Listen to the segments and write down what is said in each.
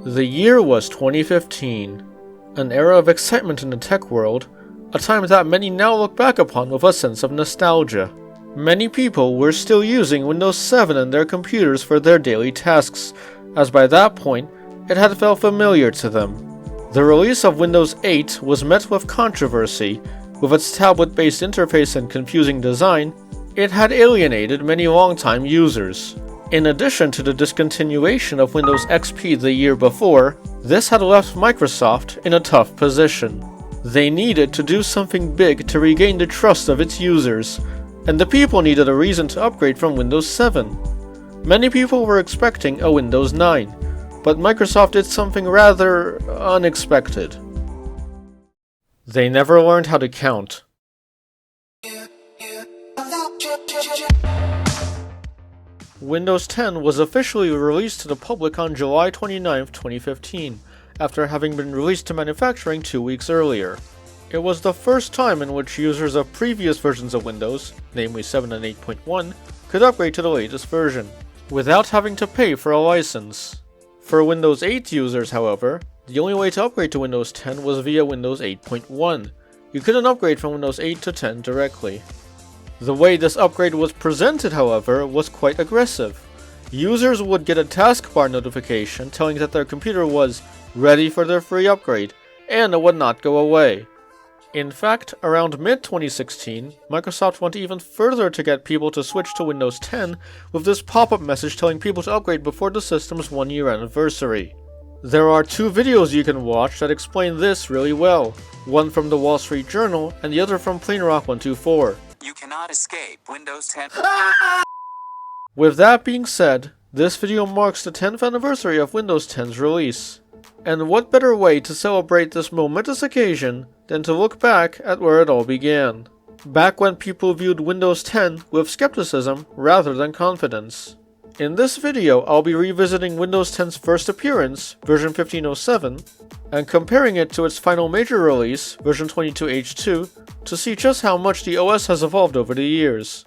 The year was 2015, an era of excitement in the tech world, a time that many now look back upon with a sense of nostalgia. Many people were still using Windows 7 in their computers for their daily tasks, as by that point, it had felt familiar to them. The release of Windows 8 was met with controversy. With its tablet-based interface and confusing design, it had alienated many longtime users. In addition to the discontinuation of Windows XP the year before, this had left Microsoft in a tough position. They needed to do something big to regain the trust of its users, and the people needed a reason to upgrade from Windows 7. Many people were expecting a Windows 9, but Microsoft did something rather unexpected. They never learned how to count. Windows 10 was officially released to the public on July 29, 2015, after having been released to manufacturing 2 weeks earlier. It was the first time in which users of previous versions of Windows, namely 7 and 8.1, could upgrade to the latest version, without having to pay for a license. For Windows 8 users, however, the only way to upgrade to Windows 10 was via Windows 8.1. You couldn't upgrade from Windows 8 to 10 directly. The way this upgrade was presented, however, was quite aggressive. Users would get a taskbar notification telling that their computer was ready for their free upgrade, and it would not go away. In fact, around mid-2016, Microsoft went even further to get people to switch to Windows 10 with this pop-up message telling people to upgrade before the system's 1-year anniversary. There are 2 videos you can watch that explain this really well, one from the Wall Street Journal and the other from PlaneRock124. You cannot escape Windows 10. With that being said, this video marks the 10th anniversary of Windows 10's release. And what better way to celebrate this momentous occasion than to look back at where it all began. Back when people viewed Windows 10 with skepticism rather than confidence. In this video, I'll be revisiting Windows 10's first appearance, version 1507, and comparing it to its final major release, version 22H2, to see just how much the OS has evolved over the years.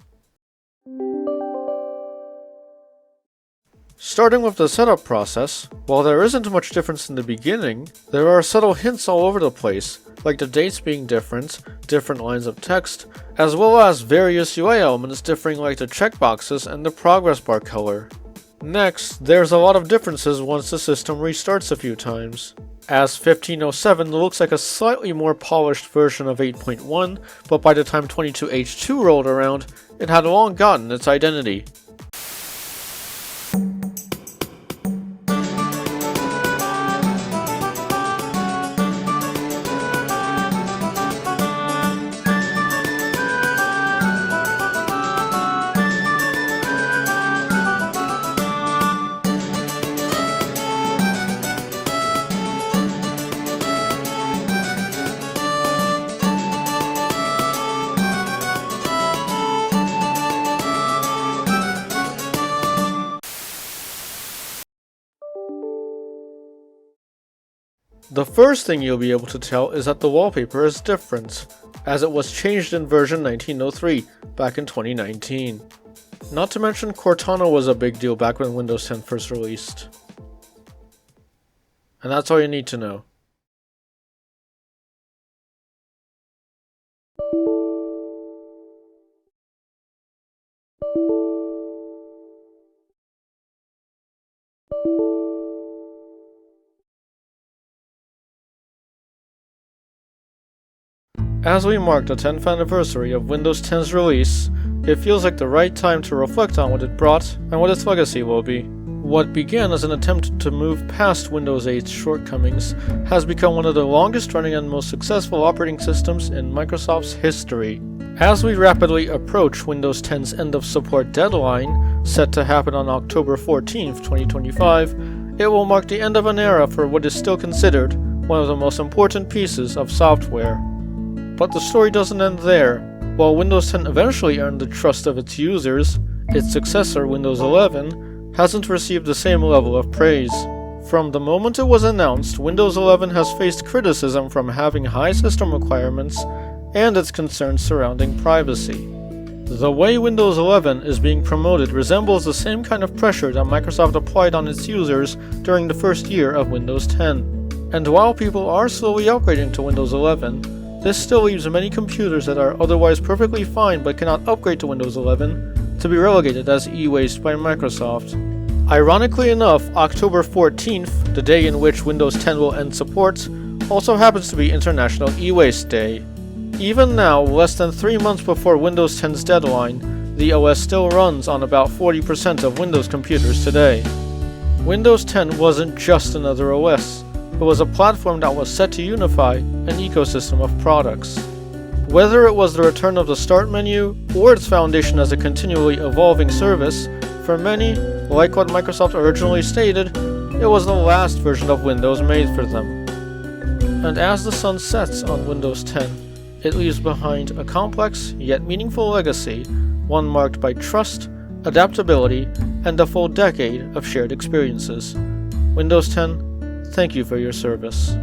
Starting with the setup process, while there isn't much difference in the beginning, there are subtle hints all over the place, like the dates being different, different lines of text, as well as various UI elements differing like the checkboxes and the progress bar color. Next, there's a lot of differences once the system restarts a few times, as 1507 looks like a slightly more polished version of 8.1, but by the time 22H2 rolled around, it had long gotten its identity. The first thing you'll be able to tell is that the wallpaper is different, as it was changed in version 1903 back in 2019. Not to mention Cortana was a big deal back when Windows 10 first released. And that's all you need to know. As we mark the 10th anniversary of Windows 10's release, it feels like the right time to reflect on what it brought and what its legacy will be. What began as an attempt to move past Windows 8's shortcomings has become one of the longest running and most successful operating systems in Microsoft's history. As we rapidly approach Windows 10's end of support deadline, set to happen on October 14th, 2025, it will mark the end of an era for what is still considered one of the most important pieces of software. But the story doesn't end there. While Windows 10 eventually earned the trust of its users, its successor, Windows 11, hasn't received the same level of praise. From the moment it was announced, Windows 11 has faced criticism from having high system requirements and its concerns surrounding privacy. The way Windows 11 is being promoted resembles the same kind of pressure that Microsoft applied on its users during the first year of Windows 10. And while people are slowly upgrading to Windows 11, this still leaves many computers that are otherwise perfectly fine but cannot upgrade to Windows 11 to be relegated as e-waste by Microsoft. Ironically enough, October 14th, the day in which Windows 10 will end support, also happens to be International E-Waste Day. Even now, less than 3 months before Windows 10's deadline, the OS still runs on about 40% of Windows computers today. Windows 10 wasn't just another OS, it was a platform that was set to unify an ecosystem of products. Whether it was the return of the Start menu, or its foundation as a continually evolving service, for many, like what Microsoft originally stated, it was the last version of Windows made for them. And as the sun sets on Windows 10, it leaves behind a complex yet meaningful legacy, one marked by trust, adaptability, and a full decade of shared experiences. Windows 10, thank you for your service.